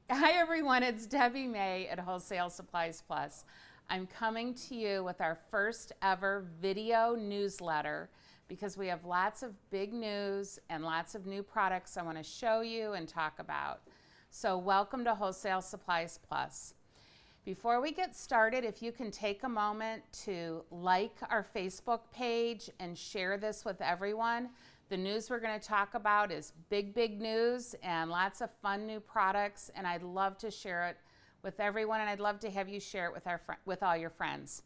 Hi everyone, it's Debbie May at Wholesale Supplies Plus. I'm coming to you with our first ever video newsletter because we have lots of big news and lots of new products I want to show you and talk about. So welcome to Wholesale Supplies Plus. Before we get started, if you can take a moment to like our Facebook page and share this with everyone. The news we're going to talk about is big news and lots of fun new products, and I'd love to share it with everyone, and I'd love to have you share it with all your friends.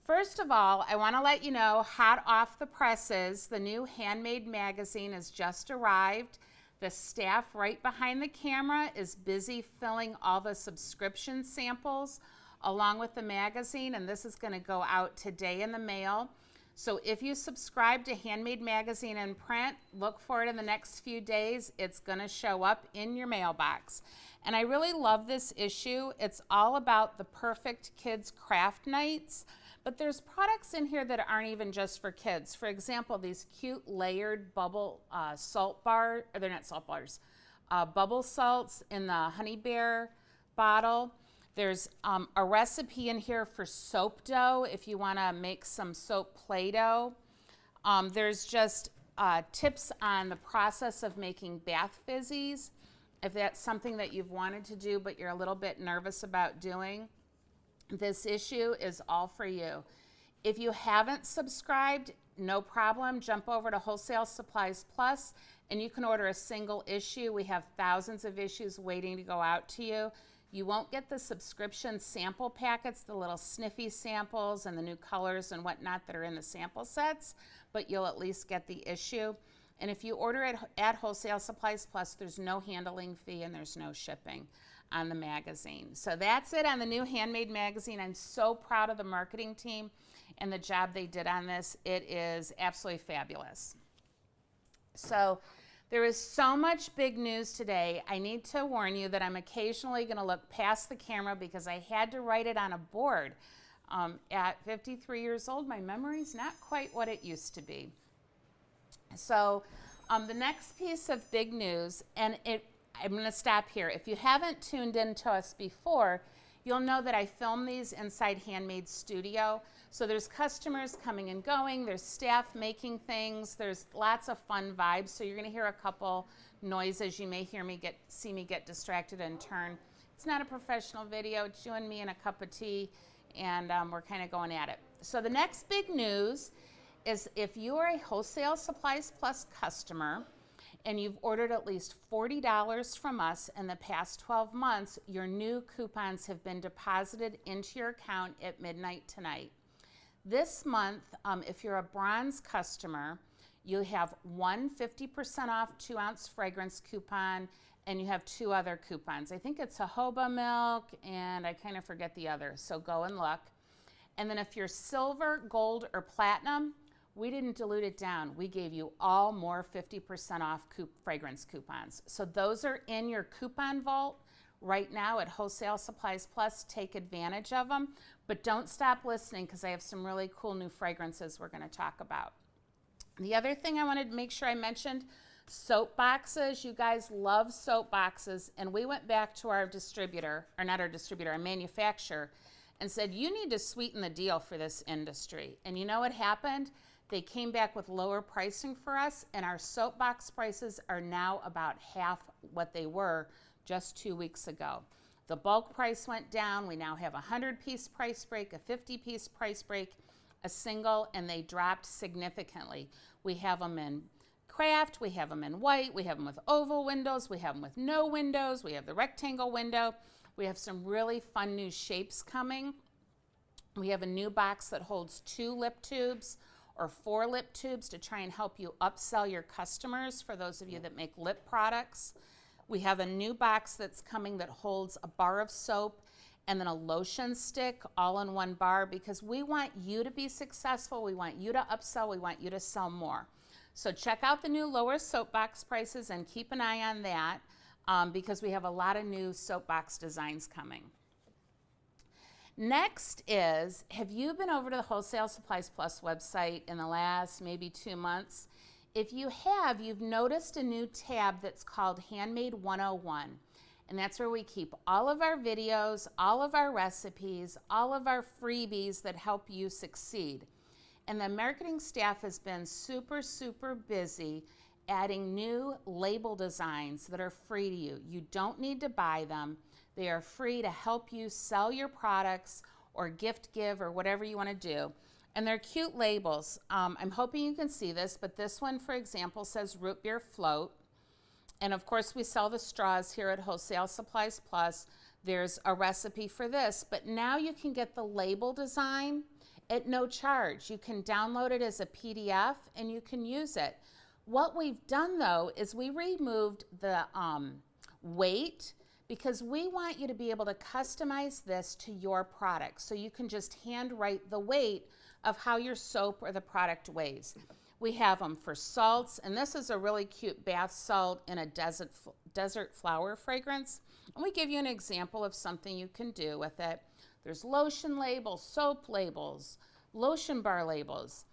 First of all, I want to let you know, hot off the presses, the new Handmade magazine has just arrived. The staff right behind the camera is busy filling all the subscription samples along with the magazine, and this is going to go out today in the mail. So if you subscribe to Handmade Magazine in print, look for it in the next few days. It's going to show up in your mailbox. And I really love this issue. It's all about the perfect kids craft nights, but there's products in here that aren't even just for kids. For example, these cute layered bubble salt bar, or they're not salt bars, bubble salts in the Honey Bear bottle. There's a recipe in here for soap dough if you want to make some soap Play-Doh. There's just tips on the process of making bath fizzies, if that's something that you've wanted to do but you're a little bit nervous about doing. This issue is all for you. If you haven't subscribed, no problem. Jump over to Wholesale Supplies Plus and you can order a single issue. We have thousands of issues waiting to go out to you. You won't get the subscription sample packets, the little sniffy samples and the new colors and whatnot that are in the sample sets, but you'll at least get the issue. And if you order it at Wholesale Supplies Plus, there's no handling fee and there's no shipping on the magazine. So that's it on the new Handmade magazine. I'm so proud of the marketing team and the job they did on this. It is absolutely fabulous. So there is so much big news today. I need to warn you that I'm occasionally going to look past the camera because I had to write it on a board. At 53 years old, my memory's not quite what it used to be. So the next piece of big news, and I'm going to stop here. If you haven't tuned in to us before, you'll know that I film these inside Handmade Studio. So there's customers coming and going, there's staff making things, there's lots of fun vibes. So you're going to hear a couple noises. You may see me get distracted and turn. It's not a professional video. It's you and me and a cup of tea, and we're kind of going at it. So the next big news is if you are a Wholesale Supplies Plus customer and you've ordered at least $40 from us in the past 12 months, your new coupons have been deposited into your account at midnight tonight. This month, if you're a bronze customer, you have one 50% off 2-ounce fragrance coupon, and you have 2 other coupons. I think it's jojoba milk, and I kind of forget the other, so go and look. And then if you're silver, gold, or platinum, we didn't dilute it down. We gave you all more 50% off fragrance coupons. So those are in your coupon vault right now at Wholesale Supplies Plus. Take advantage of them, but don't stop listening because I have some really cool new fragrances we're going to talk about. The other thing I wanted to make sure I mentioned, soap boxes. You guys love soap boxes, and we went back to our distributor, or not our distributor, our manufacturer, and said, you need to sweeten the deal for this industry. And you know what happened? They came back with lower pricing for us, and our soap box prices are now about half what they were just 2 weeks ago. The bulk price went down. We now have a 100-piece price break, a 50-piece price break, a single, and they dropped significantly. We have them in craft, we have them in white, we have them with oval windows, we have them with no windows, we have the rectangle window. We have some really fun new shapes coming. We have a new box that holds 2 lip tubes or 4 lip tubes to try and help you upsell your customers for those of you that make lip products. We have a new box that's coming that holds a bar of soap and then a lotion stick all in one bar because we want you to be successful. We want you to upsell. We want you to sell more. So check out the new lower soap box prices and keep an eye on that because we have a lot of new soap box designs coming. Next is, have you been over to the Wholesale Supplies Plus website in the last maybe 2 months? If you have, you've noticed a new tab that's called Handmade 101. And that's where we keep all of our videos, all of our recipes, all of our freebies that help you succeed. And the marketing staff has been super, super busy adding new label designs that are free to you. You don't need to buy them. They are free to help you sell your products or gift give or whatever you want to do. And they're cute labels. I'm hoping you can see this, but this one, for example, says root beer float. And of course, we sell the straws here at Wholesale Supplies Plus. There's a recipe for this, but now you can get the label design at no charge. You can download it as a PDF and you can use it. What we've done though is we removed the weight, because we want you to be able to customize this to your product. So you can just hand write the weight of how your soap or the product weighs. We have them for salts, and this is a really cute bath salt in a desert flower fragrance. And we give you an example of something you can do with it. There's lotion labels, soap labels, lotion bar labels,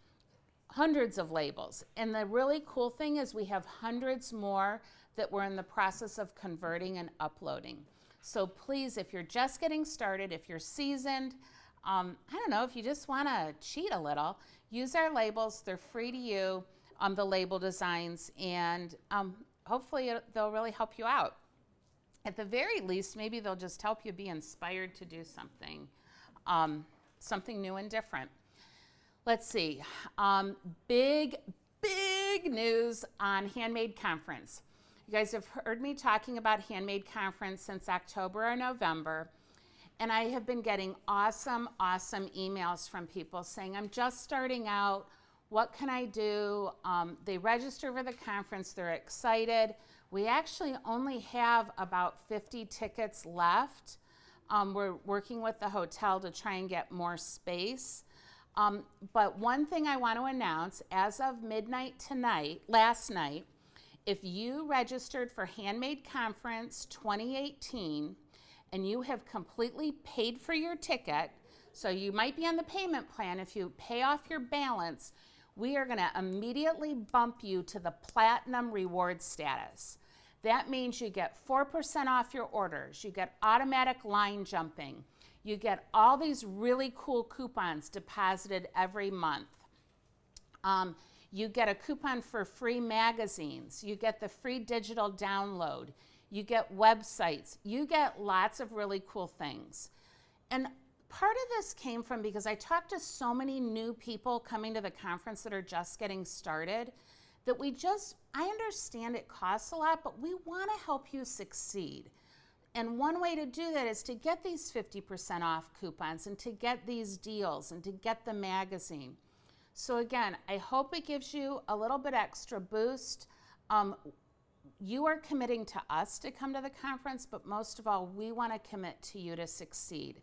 hundreds of labels. And the really cool thing is we have hundreds more that we're in the process of converting and uploading. So please, if you're just getting started, if you're seasoned, I don't know, if you just want to cheat a little, use our labels. They're free to you, the label designs, and hopefully they'll really help you out. At the very least, maybe they'll just help you be inspired to do something, something new and different. Let's see, big news on Handmade Conference. You guys have heard me talking about Handmade Conference since October or November, and I have been getting awesome emails from people saying, I'm just starting out, what can I do? They register for the conference, they're excited. We actually only have about 50 tickets left. We're working with the hotel to try and get more space. But one thing I want to announce, as of midnight tonight, last night, if you registered for Handmade Conference 2018 and you have completely paid for your ticket, so you might be on the payment plan, if you pay off your balance, we are going to immediately bump you to the Platinum Reward status. That means you get 4% off your orders, you get automatic line jumping, you get all these really cool coupons deposited every month. You get a coupon for free magazines. You get the free digital download. You get websites. You get lots of really cool things. And part of this came from because I talked to so many new people coming to the conference that are just getting started that I understand it costs a lot, but we want to help you succeed. And one way to do that is to get these 50% off coupons and to get these deals and to get the magazine. So again, I hope it gives you a little bit extra boost. You are committing to us to come to the conference, but most of all, we want to commit to you to succeed.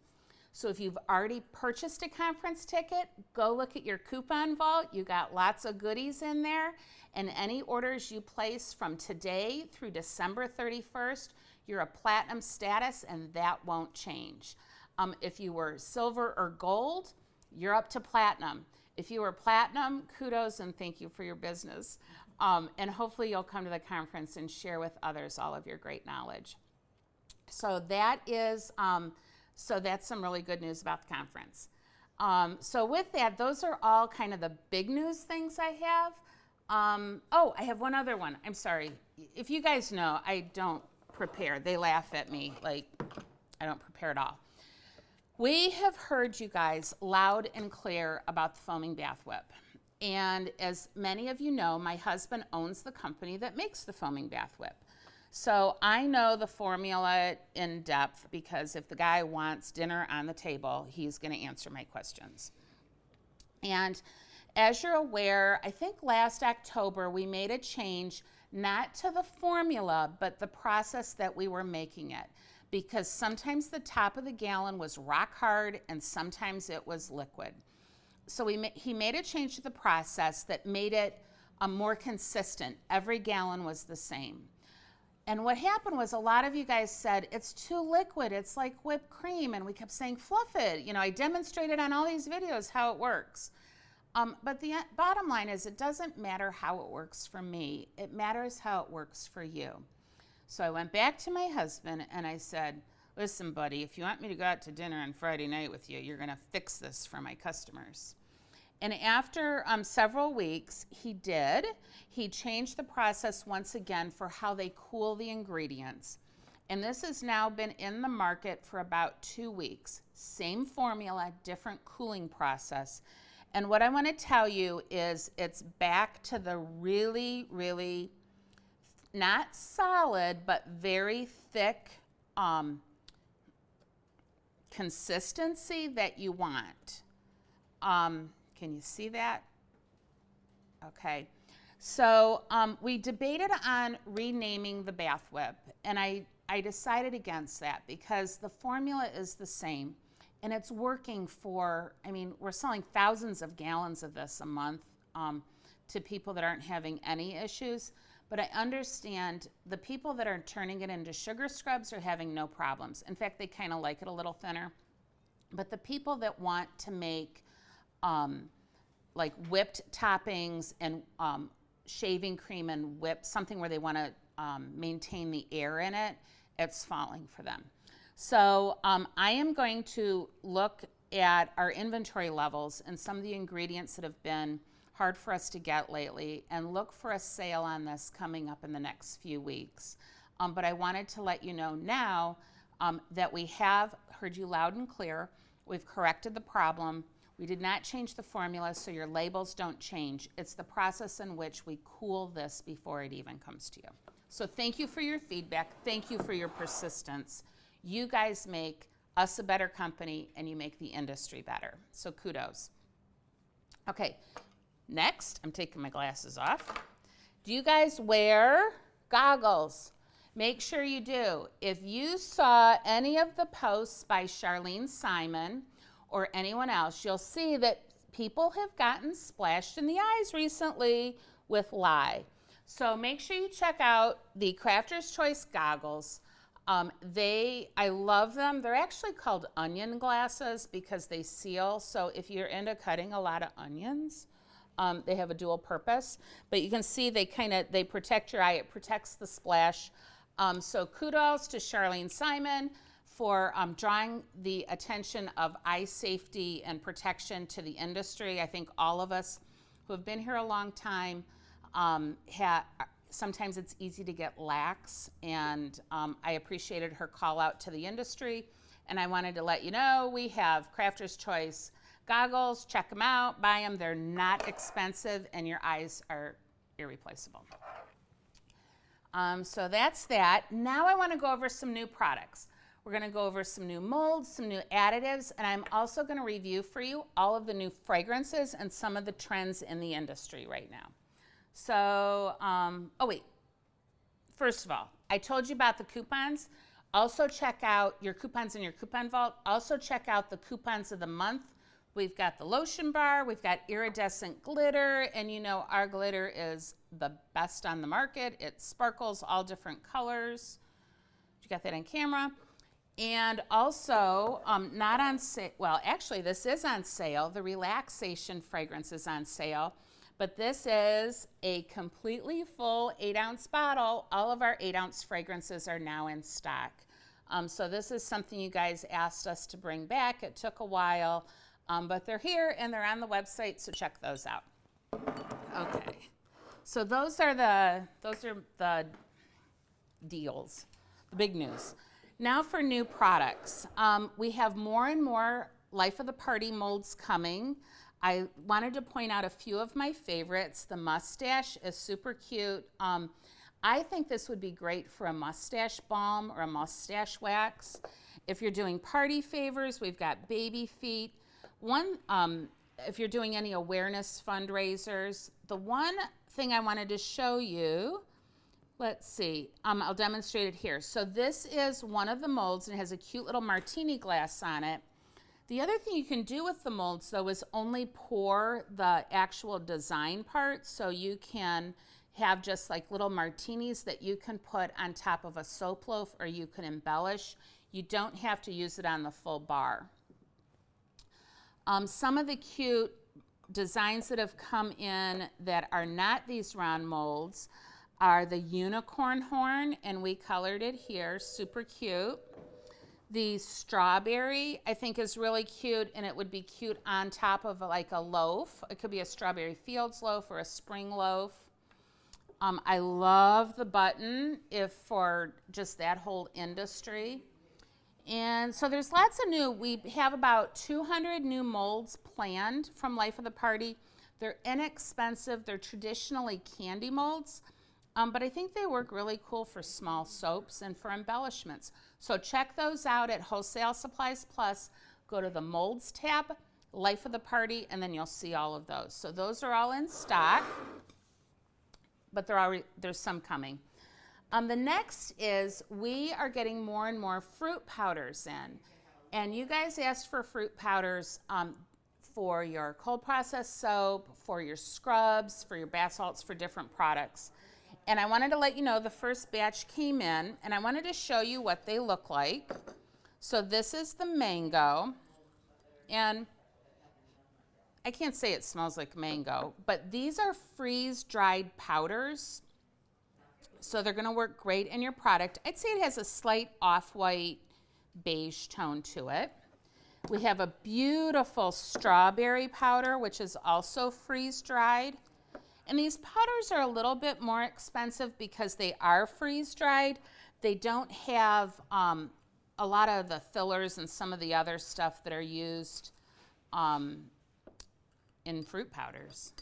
So if you've already purchased a conference ticket, go look at your coupon vault. You got lots of goodies in there. And any orders you place from today through December 31st, you're a platinum status, and that won't change. If you were silver or gold, you're up to platinum. If you were platinum, kudos and thank you for your business. And hopefully you'll come to the conference and share with others all of your great knowledge. So that's some really good news about the conference. So with that, those are all kind of the big news things I have. Oh, I have one other one. I'm sorry. If you guys know, I don't prepare. They laugh at me like I don't prepare at all. We have heard you guys loud and clear about the foaming bath whip. And as many of you know, my husband owns the company that makes the foaming bath whip. So I know the formula in depth because if the guy wants dinner on the table, he's going to answer my questions. And as you're aware, I think last October we made a change, not to the formula, but the process that we were making it. Because sometimes the top of the gallon was rock hard and sometimes it was liquid. So he made a change to the process that made it more consistent. Every gallon was the same. And what happened was a lot of you guys said, it's too liquid, it's like whipped cream, and we kept saying, fluff it. You know, I demonstrated on all these videos how it works. But the bottom line is it doesn't matter how it works for me, it matters how it works for you. So I went back to my husband and I said, listen, buddy, if you want me to go out to dinner on Friday night with you, you're going to fix this for my customers. And after several weeks, he did. He changed the process once again for how they cool the ingredients. And this has now been in the market for about 2 weeks. Same formula, different cooling process. And what I want to tell you is it's back to the really, really not solid, but very thick consistency that you want. Can you see that? Okay. So we debated on renaming the bath whip, and I decided against that because the formula is the same, and it's working for, I mean, we're selling thousands of gallons of this a month to people that aren't having any issues. But I understand the people that are turning it into sugar scrubs are having no problems. In fact, they kind of like it a little thinner. But the people that want to make like whipped toppings and shaving cream and whip, something where they want to maintain the air in it, it's falling for them. So I am going to look at our inventory levels and some of the ingredients that have been hard for us to get lately and look for a sale on this coming up in the next few weeks. But I wanted to let you know now that we have heard you loud and clear. We've corrected the problem. We did not change the formula, so your labels don't change. It's the process in which we cool this before it even comes to you. So thank you for your feedback. Thank you for your persistence. You guys make us a better company, and you make the industry better. So kudos. Okay, next, I'm taking my glasses off. Do you guys wear goggles? Make sure you do. If you saw any of the posts by Charlene Simon or anyone else, you'll see that people have gotten splashed in the eyes recently with lye. So make sure you check out the Crafter's Choice goggles. I love them. They're actually called onion glasses because they seal. So if you're into cutting a lot of onions, they have a dual purpose. But you can see they protect your eye. It protects the splash. So kudos to Charlene Simon for drawing the attention of eye safety and protection to the industry. I think all of us who have been here a long time sometimes it's easy to get lax, and I appreciated her call out to the industry, and I wanted to let you know we have Crafter's Choice goggles. Check them out, buy them. They're not expensive, and your eyes are irreplaceable. So that's that. Now I want to go over some new products. We're going to go over some new molds, some new additives, and I'm also going to review for you all of the new fragrances and some of the trends in the industry right now. So, oh wait, first of all, I told you about the coupons. Also check out your coupons in your coupon vault. Also check out the coupons of the month. We've got the lotion bar, we've got iridescent glitter, and you know our glitter is the best on the market. It sparkles all different colors. You got that on camera. And also, not on sale, well, actually this is on sale. The relaxation fragrance is on sale. But this is a completely full 8-ounce bottle. All of our 8-ounce fragrances are now in stock. So this is something you guys asked us to bring back. It took a while, but they're here and they're on the website, so check those out. Okay, so those are the deals, the big news. Now for new products. We have more and more Life of the Party molds coming. I wanted to point out a few of my favorites. The mustache is super cute. I think this would be great for a mustache balm or a mustache wax. If you're doing party favors, we've got baby feet. If you're doing any awareness fundraisers, the one thing I wanted to show you, let's see, I'll demonstrate it here. So this is one of the molds, and it has a cute little martini glass on it. The other thing you can do with the molds, though, is only pour the actual design part, so you can have just like little martinis that you can put on top of a soap loaf, or you can embellish. You don't have to use it on the full bar. Some of the cute designs that have come in that are not these round molds are the unicorn horn, and we colored it here, super cute. The strawberry, I think, is really cute, and it would be cute on top of like a loaf. It could be a Strawberry Fields loaf or a spring loaf. I love the button for just that whole industry. And so there's lots of new, we have about 200 new molds planned from Life of the Party. They're inexpensive, they're traditionally candy molds, but I think they work really cool for small soaps and for embellishments. So check those out at Wholesale Supplies Plus. Go to the Molds tab, Life of the Party, and then you'll see all of those. So those are all in stock, but there's some coming. The next is we are getting more and more fruit powders in. And you guys asked for fruit powders for your cold processed soap, for your scrubs, for your bath salts, for different products. And I wanted to let you know the first batch came in, and I wanted to show you what they look like. So this is the mango, and I can't say it smells like mango, but these are freeze-dried powders. So they're going to work great in your product. I'd say it has a slight off-white beige tone to it. We have a beautiful strawberry powder, which is also freeze-dried. And these powders are a little bit more expensive because they are freeze-dried. They don't have a lot of the fillers and some of the other stuff that are used in fruit powders.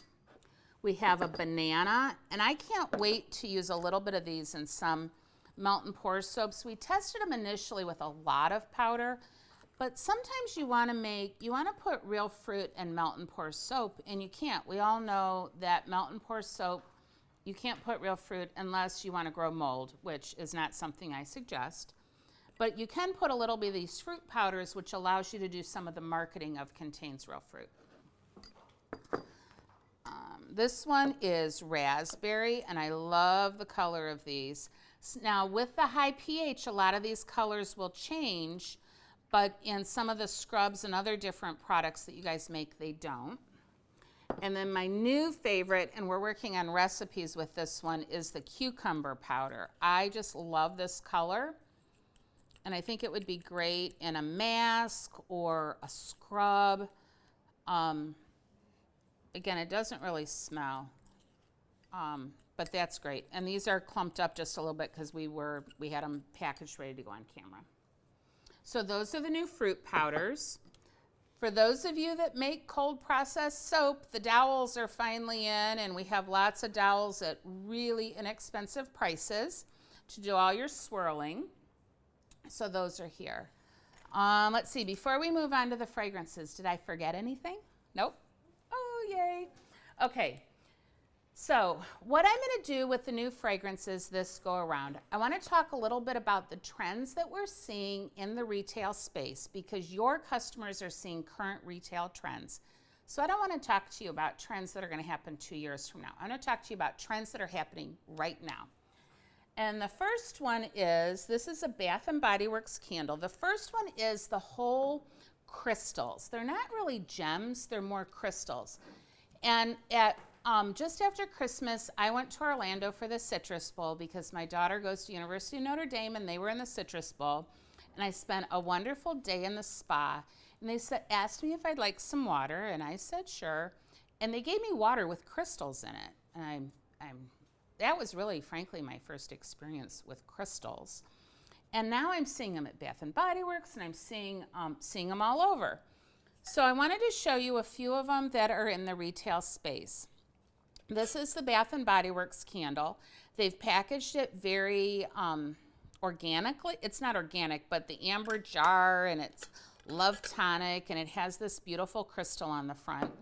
We have a banana, and I can't wait to use a little bit of these in some melt and pour soaps. We tested them initially with a lot of powder, but sometimes you want to put real fruit in melt and pour soap, and you can't. We all know that melt and pour soap, you can't put real fruit unless you want to grow mold, which is not something I suggest. But you can put a little bit of these fruit powders, which allows you to do some of the marketing of contains real fruit. This one is raspberry, and I love the color of these. Now, with the high pH, a lot of these colors will change, but in some of the scrubs and other different products that you guys make, they don't. And then my new favorite, and we're working on recipes with this one, is the cucumber powder. I just love this color, and I think it would be great in a mask or a scrub. Again, it doesn't really smell, but that's great. And these are clumped up just a little bit because we had them packaged ready to go on camera. So those are the new fruit powders. For those of you that make cold processed soap, the dowels are finally in, and we have lots of dowels at really inexpensive prices to do all your swirling. So those are here. Let's see, before we move on to the fragrances, did I forget anything? Nope. Oh, yay. Okay, so what I'm going to do with the new fragrances this go around, I want to talk a little bit about the trends that we're seeing in the retail space, because your customers are seeing current retail trends. So I don't want to talk to you about trends that are going to happen 2 years from now. I'm going to talk to you about trends that are happening right now. And the first one is, this is a Bath & Body Works candle. The first one is the whole crystals. They're not really gems, they're more crystals. And at just after Christmas, I went to Orlando for the Citrus Bowl because my daughter goes to University of Notre Dame, and they were in the Citrus Bowl. And I spent a wonderful day in the spa. And they asked me if I'd like some water, and I said sure. And they gave me water with crystals in it. And that was really, frankly, my first experience with crystals. And now I'm seeing them at Bath & Body Works, and I'm seeing them all over. So I wanted to show you a few of them that are in the retail space. This is the Bath & Body Works candle. They've packaged it very organically. It's not organic, but the amber jar, and it's Love Tonic, and it has this beautiful crystal on the front.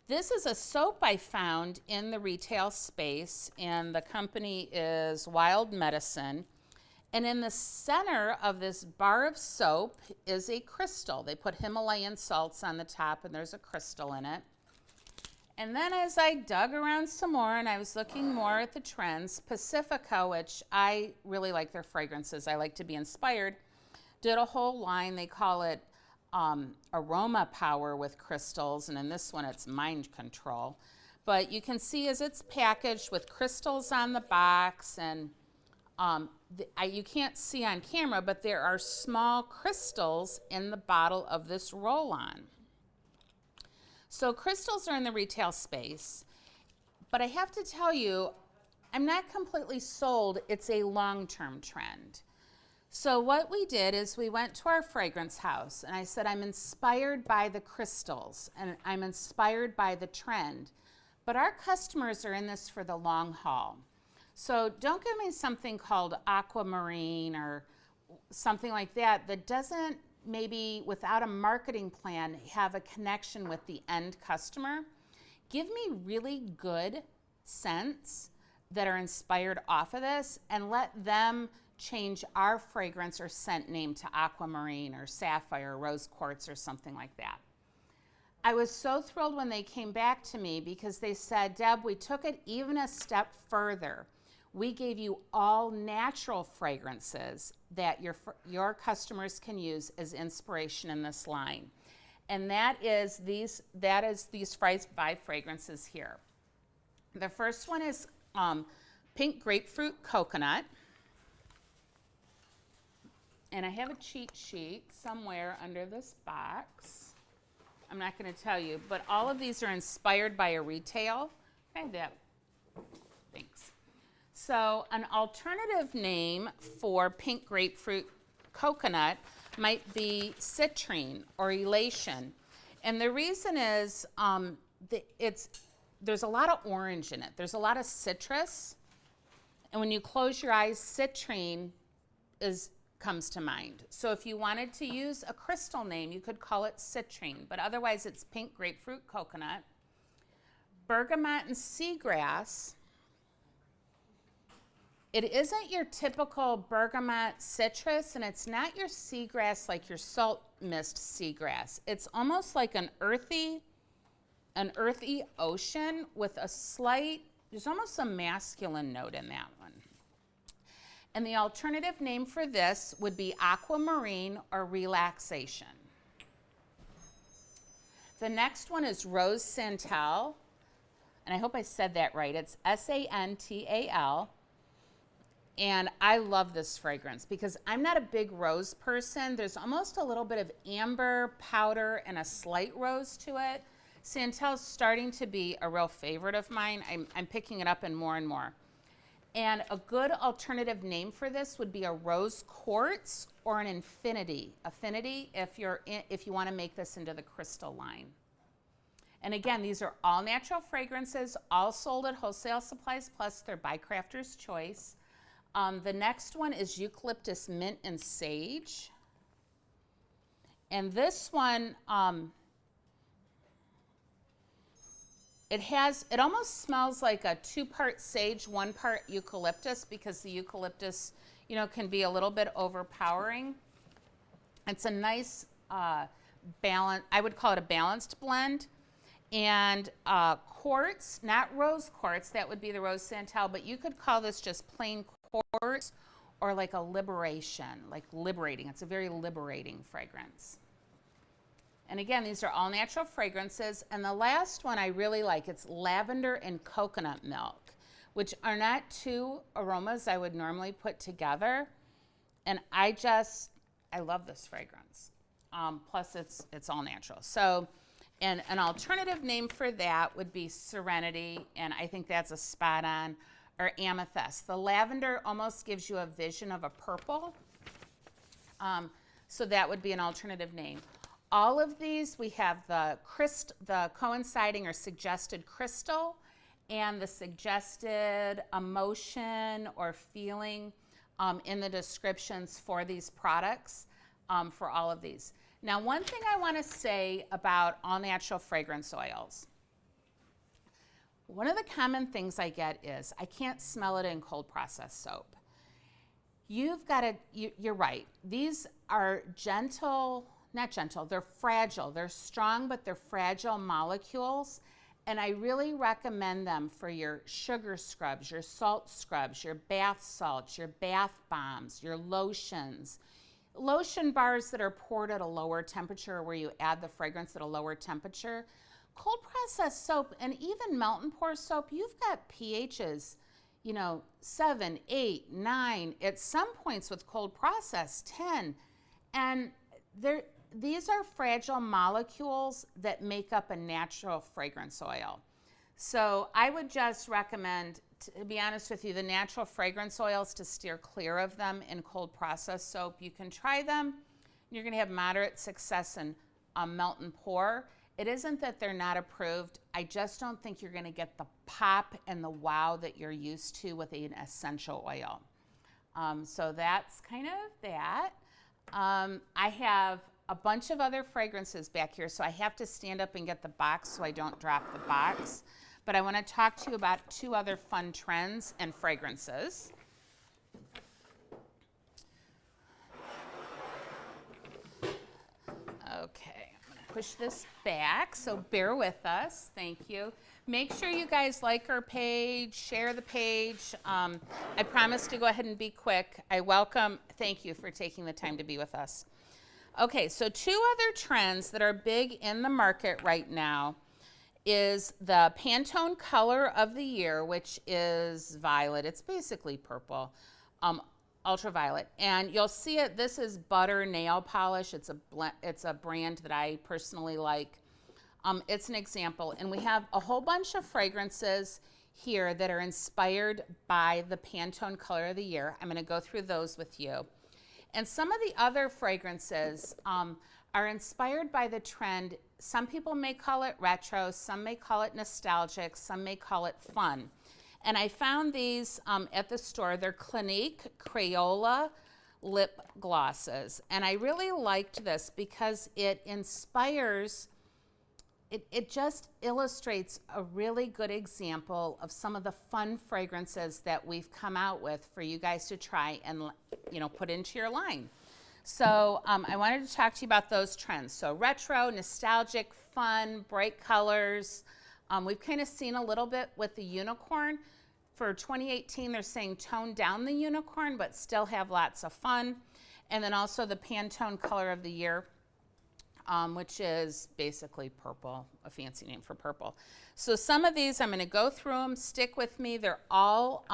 This is a soap I found in the retail space, and the company is Wild Medicine. And in the center of this bar of soap is a crystal. They put Himalayan salts on the top, and there's a crystal in it. And then as I dug around some more and I was looking more at the trends, Pacifica, which I really like their fragrances, I like to be inspired, did a whole line. They call it Aroma Power with crystals, and in this one it's Mind Control. But you can see as it's packaged with crystals on the box, and you can't see on camera, but there are small crystals in the bottle of this roll-on. So crystals are in the retail space, but I have to tell you, I'm not completely sold it's a long-term trend. So what we did is we went to our fragrance house, and I said, I'm inspired by the crystals, and I'm inspired by the trend, but our customers are in this for the long haul. So don't give me something called aquamarine or something like that that doesn't, maybe without a marketing plan, have a connection with the end customer. Give me really good scents that are inspired off of this, and let them change our fragrance or scent name to aquamarine or sapphire or rose quartz or something like that. I was so thrilled when they came back to me because they said, Deb, we took it even a step further. We gave you all natural fragrances that your customers can use as inspiration in this line. And that is these 5 fragrances here. The first one is pink grapefruit coconut. And I have a cheat sheet somewhere under this box. I'm not going to tell you, but all of these are inspired by a retail. Okay, thanks. So an alternative name for pink grapefruit coconut might be citrine or elation. And the reason is there's a lot of orange in it. There's a lot of citrus. And when you close your eyes, citrine comes to mind. So if you wanted to use a crystal name, you could call it citrine, but otherwise it's pink grapefruit coconut. Bergamot and seagrass. It isn't your typical bergamot citrus, and it's not your seagrass like your salt mist seagrass. It's almost like an earthy ocean with there's almost a masculine note in that one. And the alternative name for this would be aquamarine or relaxation. The next one is Rose Santel, and I hope I said that right. It's S-A-N-T-A-L. And I love this fragrance because I'm not a big rose person. There's almost a little bit of amber, powder, and a slight rose to it. Santel's starting to be a real favorite of mine. I'm picking it up in more and more. And a good alternative name for this would be a rose quartz or an infinity. Affinity if you want to make this into the crystal line. And again, these are all natural fragrances, all sold at Wholesale Supplies Plus. They're by Crafter's Choice. The next one is Eucalyptus Mint and Sage. And this one, it almost smells like a 2-part sage, 1-part eucalyptus, because the eucalyptus, can be a little bit overpowering. It's a nice balance. I would call it a balanced blend. And quartz, not rose quartz, that would be the Rose Santel, but you could call this just plain quartz or like a liberation, like liberating. It's a very liberating fragrance. And again, these are all natural fragrances. And the last one I really like, it's lavender and coconut milk, which are not 2 aromas I would normally put together. And I love this fragrance. Plus it's all natural. So, and an alternative name for that would be Serenity, and I think that's a spot on, or Amethyst. The lavender almost gives you a vision of a purple. So that would be an alternative name. All of these, we have the coinciding or suggested crystal and the suggested emotion or feeling in the descriptions for these products for all of these. Now, one thing I want to say about all natural fragrance oils, one of the common things I get is I can't smell it in cold processed soap. You're right. These are they're fragile. They're strong, but they're fragile molecules. And I really recommend them for your sugar scrubs, your salt scrubs, your bath salts, your bath bombs, your lotions. Lotion bars that are poured at a lower temperature where you add the fragrance at a lower temperature. Cold processed soap and even melt and pour soap, you've got pHs, 7, 8, 9, at some points with cold process, 10. And these are fragile molecules that make up a natural fragrance oil. So I would just recommend, to be honest with you, the natural fragrance oils, to steer clear of them in cold processed soap. You can try them. You're going to have moderate success in melt and pour. It isn't that they're not approved. I just don't think you're going to get the pop and the wow that you're used to with an essential oil. So that's kind of that. I have a bunch of other fragrances back here, so I have to stand up and get the box so I don't drop the box. But I want to talk to you about 2 other fun trends and fragrances. Okay, I'm going to push this back, so bear with us. Thank you. Make sure you guys like our page, share the page. I promise to go ahead and be quick. Thank you for taking the time to be with us. Okay, so 2 other trends that are big in the market right now is the Pantone Color of the Year, which is violet. It's basically purple, ultraviolet. And you'll see it, this is butter nail polish. It's a brand that I personally like. It's an example. And we have a whole bunch of fragrances here that are inspired by the Pantone Color of the Year. I'm gonna go through those with you. And some of the other fragrances are inspired by the trend. Some people may call it retro, some may call it nostalgic, some may call it fun. And I found these at the store. They're Clinique Crayola lip glosses. And I really liked this because it inspires, it just illustrates a really good example of some of the fun fragrances that we've come out with for you guys to try and put into your line. So I wanted to talk to you about those trends. So retro, nostalgic, fun, bright colors. We've kind of seen a little bit with the unicorn. For 2018, they're saying tone down the unicorn, but still have lots of fun. And then also the Pantone Color of the Year, which is basically purple, a fancy name for purple. So some of these, I'm going to go through them. Stick with me. They're all,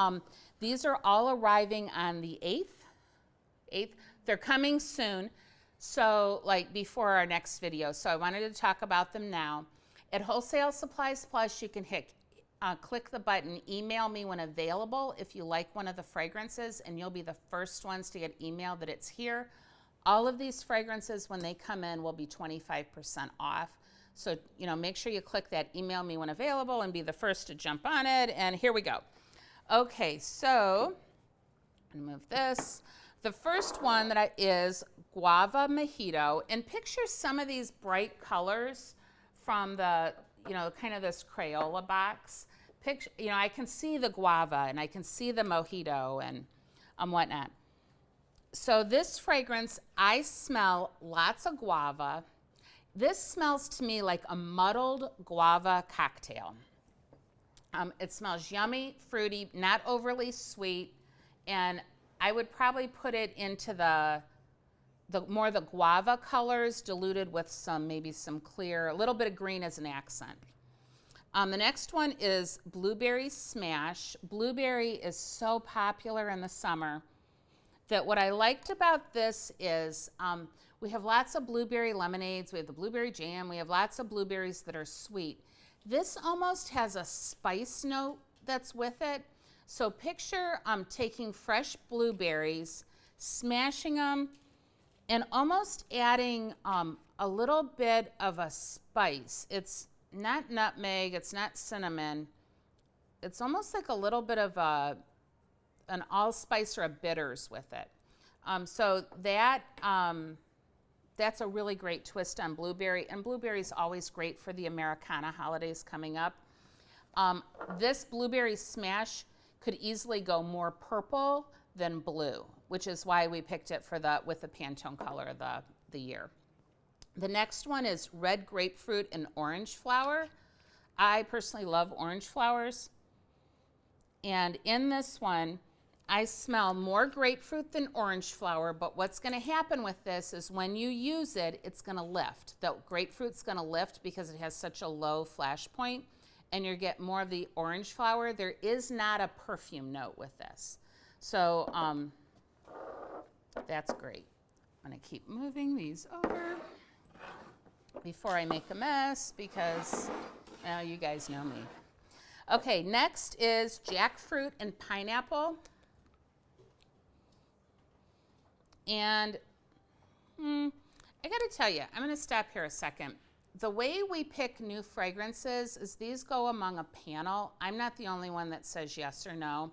these are all arriving on the 8th. They're coming soon, so like before our next video. So I wanted to talk about them now. At Wholesale Supplies Plus, you can click the button, email me when available if you like one of the fragrances, and you'll be the first ones to get emailed that it's here. All of these fragrances, when they come in, will be 25% off. So, make sure you click that email me when available and be the first to jump on it. And here we go. Okay, so I'm gonna move this. The first one is Guava Mojito, and picture some of these bright colors from the, kind of this Crayola box. Picture, I can see the guava and I can see the mojito and whatnot. So this fragrance, I smell lots of guava. This smells to me like a muddled guava cocktail. It smells yummy, fruity, not overly sweet, and I would probably put it into the guava colors diluted with maybe some clear, a little bit of green as an accent. The next one is Blueberry Smash. Blueberry is so popular in the summer that what I liked about this is we have lots of blueberry lemonades, we have the blueberry jam, we have lots of blueberries that are sweet. This almost has a spice note that's with it. So picture taking fresh blueberries, smashing them, and almost adding a little bit of a spice. It's not nutmeg, it's not cinnamon. It's almost like a little bit of an allspice or a bitters with it. So that's a really great twist on blueberry, and blueberry is always great for the Americana holidays coming up. This Blueberry Smash could easily go more purple than blue, which is why we picked it with the Pantone Color of the Year. The next one is Red Grapefruit and Orange Flower. I personally love orange flowers. And in this one, I smell more grapefruit than orange flower, but what's going to happen with this is when you use it, it's going to lift. The grapefruit's going to lift because it has such a low flash point, and you get more of the orange flower. There is not a perfume note with this. So that's great. I'm going to keep moving these over before I make a mess because, well, you guys know me. Okay, next is jackfruit and pineapple. And I got to tell you, I'm going to stop here a second. The way we pick new fragrances is these go among a panel. I'm not the only one that says yes or no.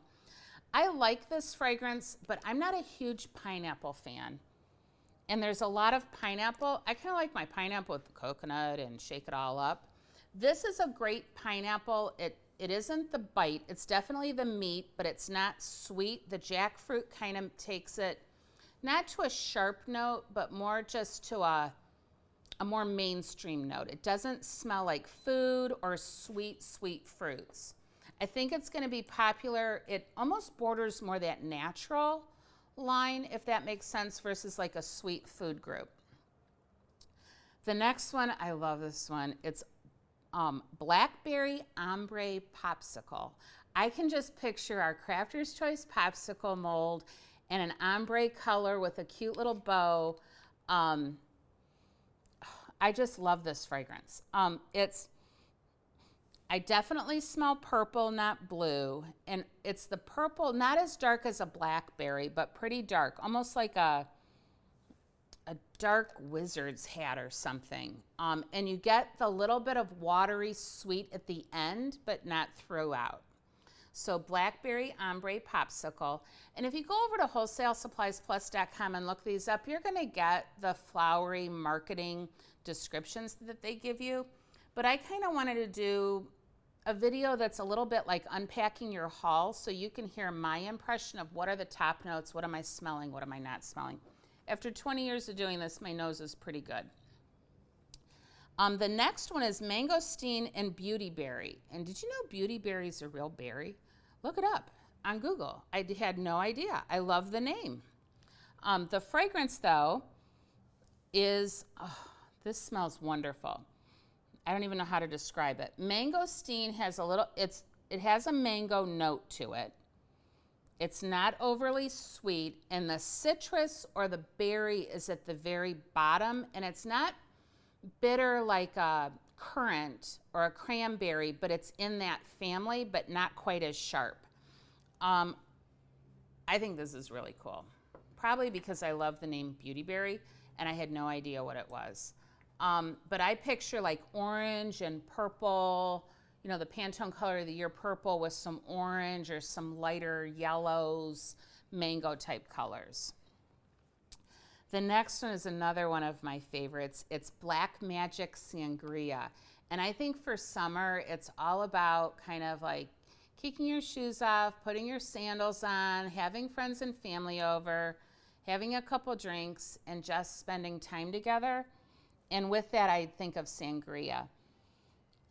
I like this fragrance, but I'm not a huge pineapple fan. And there's a lot of pineapple. I kind of like my pineapple with the coconut and shake it all up. This is a great pineapple. It isn't the bite. It's definitely the meat, but it's not sweet. The jackfruit kind of takes it not to a sharp note, but more just to a more mainstream note. It doesn't smell like food or sweet, sweet fruits. I think it's going to be popular. It almost borders more that natural line, if that makes sense, versus like a sweet food group. The next one, I love this one. It's Blackberry Ombre Popsicle. I can just picture our Crafter's Choice popsicle mold and an ombre color with a cute little bow. I just love this fragrance. I definitely smell purple, not blue. And it's the purple, not as dark as a blackberry, but pretty dark, almost like a dark wizard's hat or something. And you get the little bit of watery sweet at the end, but not throughout. So Blackberry Ombre Popsicle. And if you go over to wholesalesuppliesplus.com and look these up, you're going to get the flowery marketing descriptions that they give you. But I kind of wanted to do a video that's a little bit like unpacking your haul so you can hear my impression of what are the top notes, what am I smelling, what am I not smelling. After 20 years of doing this, my nose is pretty good. The next one is Mangosteen and Beautyberry. And did you know Beautyberry is a real berry? Look it up on Google. I had no idea. I love the name. The fragrance, though, is, this smells wonderful. I don't even know how to describe it. Mangosteen has a little, it has a mango note to it. It's not overly sweet, and the citrus or the berry is at the very bottom, and it's not bitter like a currant or a cranberry, but it's in that family, but not quite as sharp. I think this is really cool. Probably because I love the name Beautyberry, and I had no idea what it was. But I picture like orange and purple, you know, the Pantone Color of the Year purple with some orange or some lighter yellows, mango type colors. The next one is another one of my favorites. It's Black Magic Sangria. And I think for summer, it's all about kind of like kicking your shoes off, putting your sandals on, having friends and family over, having a couple drinks, and just spending time together. And with that, I think of sangria.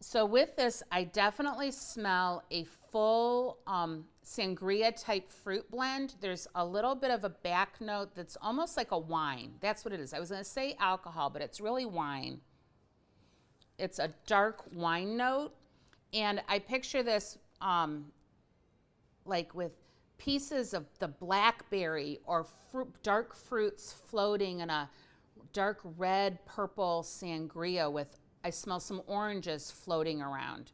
So with this, I definitely smell a full sangria type fruit blend. There's a little bit of a back note that's almost like a wine. That's what it is. I was going to say alcohol, but it's really wine. It's a dark wine note. And I picture this like with pieces of the blackberry or dark fruits floating in a dark red purple sangria with, I smell some oranges floating around.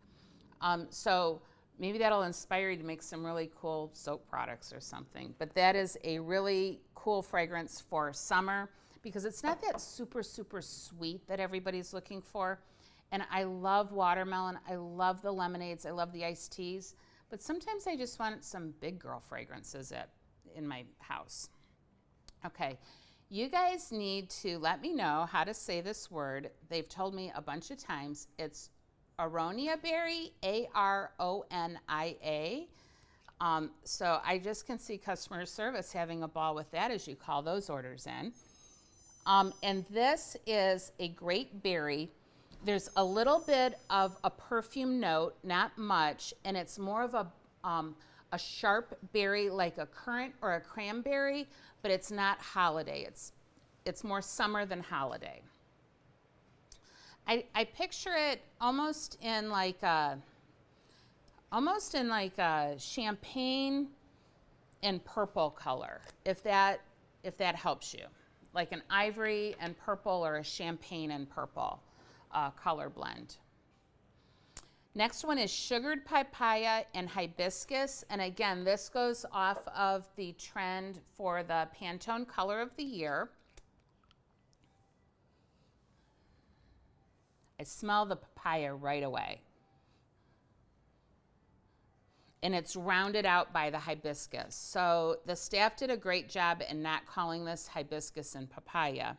So maybe that'll inspire you to make some really cool soap products or something. But that is a really cool fragrance for summer because it's not that super, super sweet that everybody's looking for. And I love watermelon. I love the lemonades. I love the iced teas. But sometimes I just want some big girl fragrances in my house. Okay. You guys need to let me know how to say this word. They've told me a bunch of times. It's aronia berry, A-R-O-N-I-A. So I just can see customer service having a ball with that as you call those orders in. And this is a great berry. There's a little bit of a perfume note, not much, and it's more of a a sharp berry like a currant or a cranberry, but it's not holiday. It's more summer than holiday. I picture it almost in like a champagne and purple color, if that helps you, like an ivory and purple or a champagne and purple color blend. Next one is sugared papaya and hibiscus, and again, this goes off of the trend for the Pantone Color of the Year. I smell the papaya right away. And it's rounded out by the hibiscus. So the staff did a great job in not calling this hibiscus and papaya.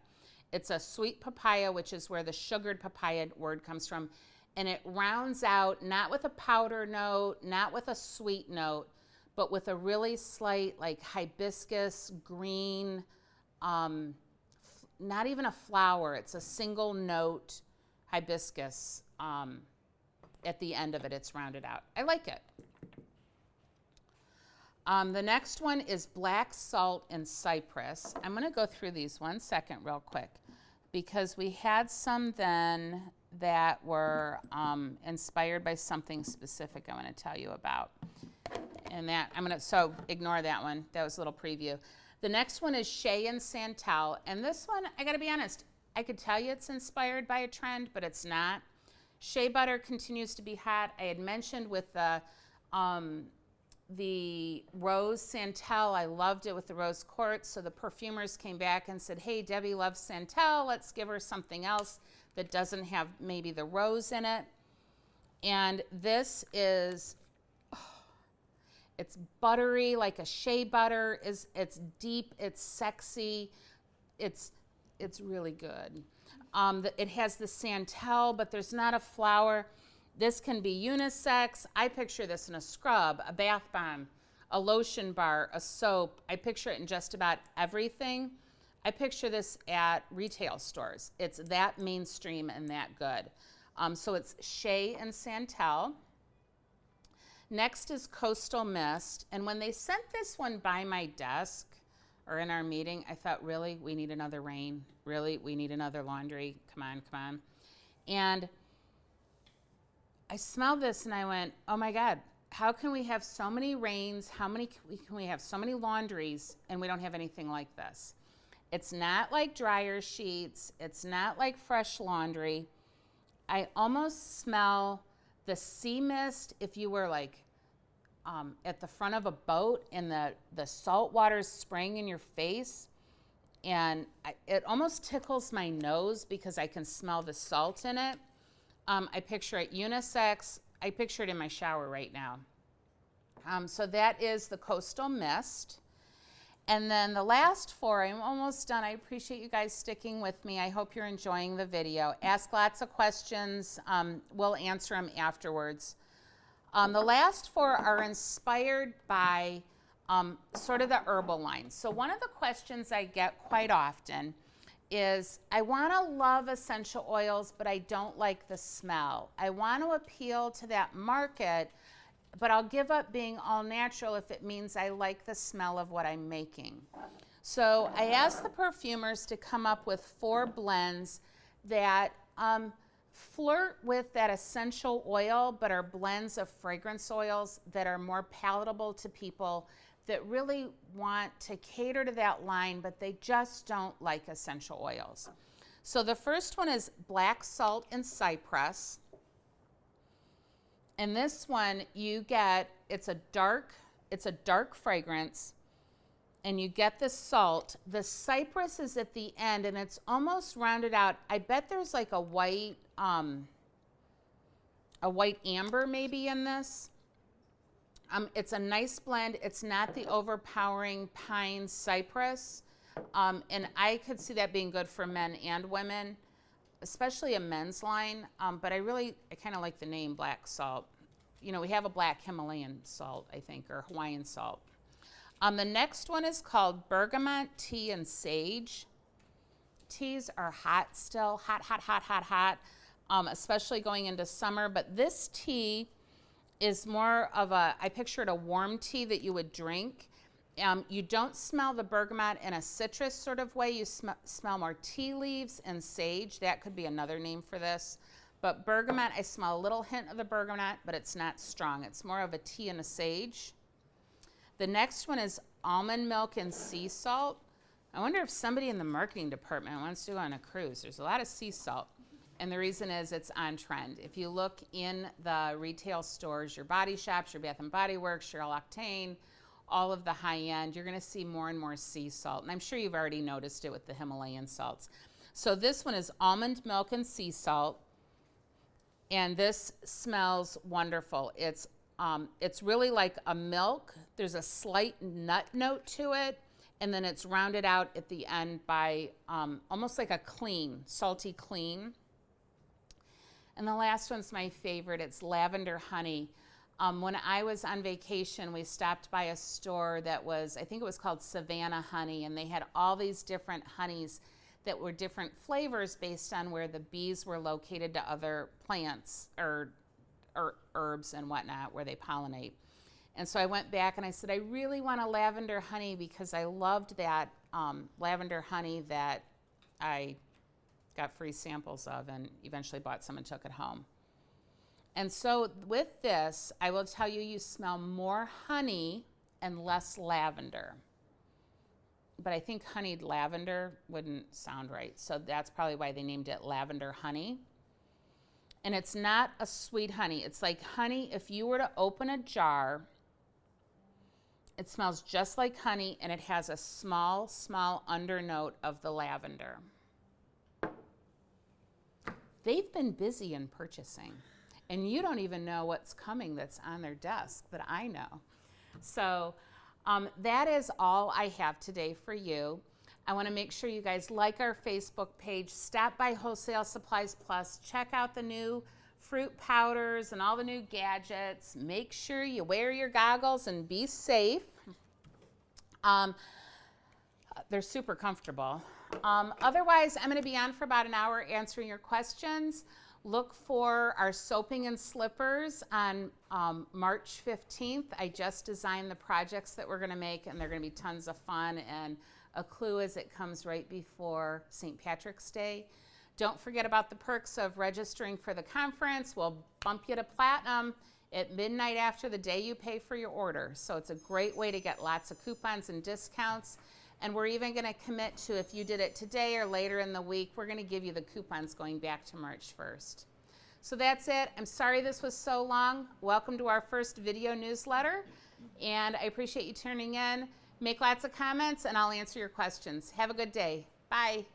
It's a sweet papaya, which is where the sugared papaya word comes from. And it rounds out, not with a powder note, not with a sweet note, but with a really slight like hibiscus green, not even a flower, it's a single note hibiscus. At the end of it, it's rounded out. I like it. The next one is black salt and cypress. I'm going to go through these 1 second real quick because we had some then that were inspired by something specific I want to tell you about. And that, so ignore that one. That was a little preview. The next one is Shea Santel. And this one, I got to be honest, I could tell you it's inspired by a trend, but it's not. Shea butter continues to be hot. I had mentioned with the rose Santel, I loved it with the rose quartz, so the perfumers came back and said, hey, Debbie loves Santel, let's give her something else that doesn't have maybe the rose in it. And this is, it's buttery like a shea butter. It's deep, it's sexy, it's really good. It has the Santel, but there's not a flower. This can be unisex. I picture this in a scrub, a bath bomb, a lotion bar, a soap. I picture it in just about everything. I picture this at retail stores. It's that mainstream and that good. So it's Shea and Santel. Next is Coastal Mist. And when they sent this one by my desk or in our meeting, I thought, really, we need another rain? Really, we need another laundry? Come on, come on. And I smelled this and I went, oh my God, how can we have so many rains? Can we have so many laundries and we don't have anything like this? It's not like dryer sheets. It's not like fresh laundry. I almost smell the sea mist if you were like at the front of a boat and the salt water's spraying in your face. And it almost tickles my nose because I can smell the salt in it. I picture it unisex. I picture it in my shower right now. So that is the Coastal Mist. And then the last four, I'm almost done. I appreciate you guys sticking with me. I hope you're enjoying the video. Ask lots of questions. We'll answer them afterwards. The last four are inspired by sort of the herbal line. So one of the questions I get quite often is, I want to love essential oils, but I don't like the smell. I want to appeal to that market, but I'll give up being all natural if it means I like the smell of what I'm making. So I asked the perfumers to come up with 4 blends that flirt with that essential oil, but are blends of fragrance oils that are more palatable to people that really want to cater to that line, but they just don't like essential oils. So the first one is black salt and cypress. And this one you get, it's a dark fragrance, and you get the salt. The cypress is at the end and it's almost rounded out. I bet there's like a white amber maybe in this. It's a nice blend. It's not the overpowering pine cypress. And I could see that being good for men and women, especially a men's line. But I kind of like the name black salt. You know, we have a black Himalayan salt, I think, or Hawaiian salt. The next one is called bergamot tea and sage. Teas are hot still, hot, especially going into summer. But this tea is more of a, I pictured a warm tea that you would drink. You don't smell the bergamot in a citrus sort of way. You smell more tea leaves and sage. That could be another name for this. But bergamot, I smell a little hint of the bergamot, but it's not strong. It's more of a tea and a sage. The next one is almond milk and sea salt. I wonder if somebody in the marketing department wants to go on a cruise. There's a lot of sea salt. And the reason is it's on trend. If you look in the retail stores, your Body Shops, your Bath & Body Works, your L'Occitane, all of the high-end, you're going to see more and more sea salt. And I'm sure you've already noticed it with the Himalayan salts. So this one is almond milk and sea salt. And this smells wonderful. It's really like a milk. There's a slight nut note to it. And then it's rounded out at the end by almost like a clean, salty clean. And the last one's my favorite. It's lavender honey. When I was on vacation, we stopped by a store that was, I think it was called Savannah Honey, and they had all these different honeys that were different flavors based on where the bees were located to other plants or herbs and whatnot where they pollinate. And so I went back and I said, I really want a lavender honey because I loved that lavender honey that I got free samples of and eventually bought some and took it home. And so with this, I will tell you, you smell more honey and less lavender. But I think honeyed lavender wouldn't sound right. So that's probably why they named it lavender honey. And it's not a sweet honey. It's like honey, if you were to open a jar, it smells just like honey and it has a small, small undernote of the lavender. They've been busy in purchasing, and you don't even know what's coming that's on their desk, but I know. So that is all I have today for you. I want to make sure you guys like our Facebook page, stop by Wholesale Supplies Plus, check out the new fruit powders and all the new gadgets. Make sure you wear your goggles and be safe. They're super comfortable. Otherwise, I'm going to be on for about an hour answering your questions. Look for our soaping and slippers on March 15th. I just designed the projects that we're going to make, and they're going to be tons of fun. And a clue is it comes right before St. Patrick's Day. Don't forget about the perks of registering for the conference. We'll bump you to platinum at midnight after the day you pay for your order. So it's a great way to get lots of coupons and discounts. And we're even going to commit to, if you did it today or later in the week, we're going to give you the coupons going back to March 1st. So that's it. I'm sorry this was so long. Welcome to our first video newsletter. And I appreciate you tuning in. Make lots of comments, and I'll answer your questions. Have a good day. Bye.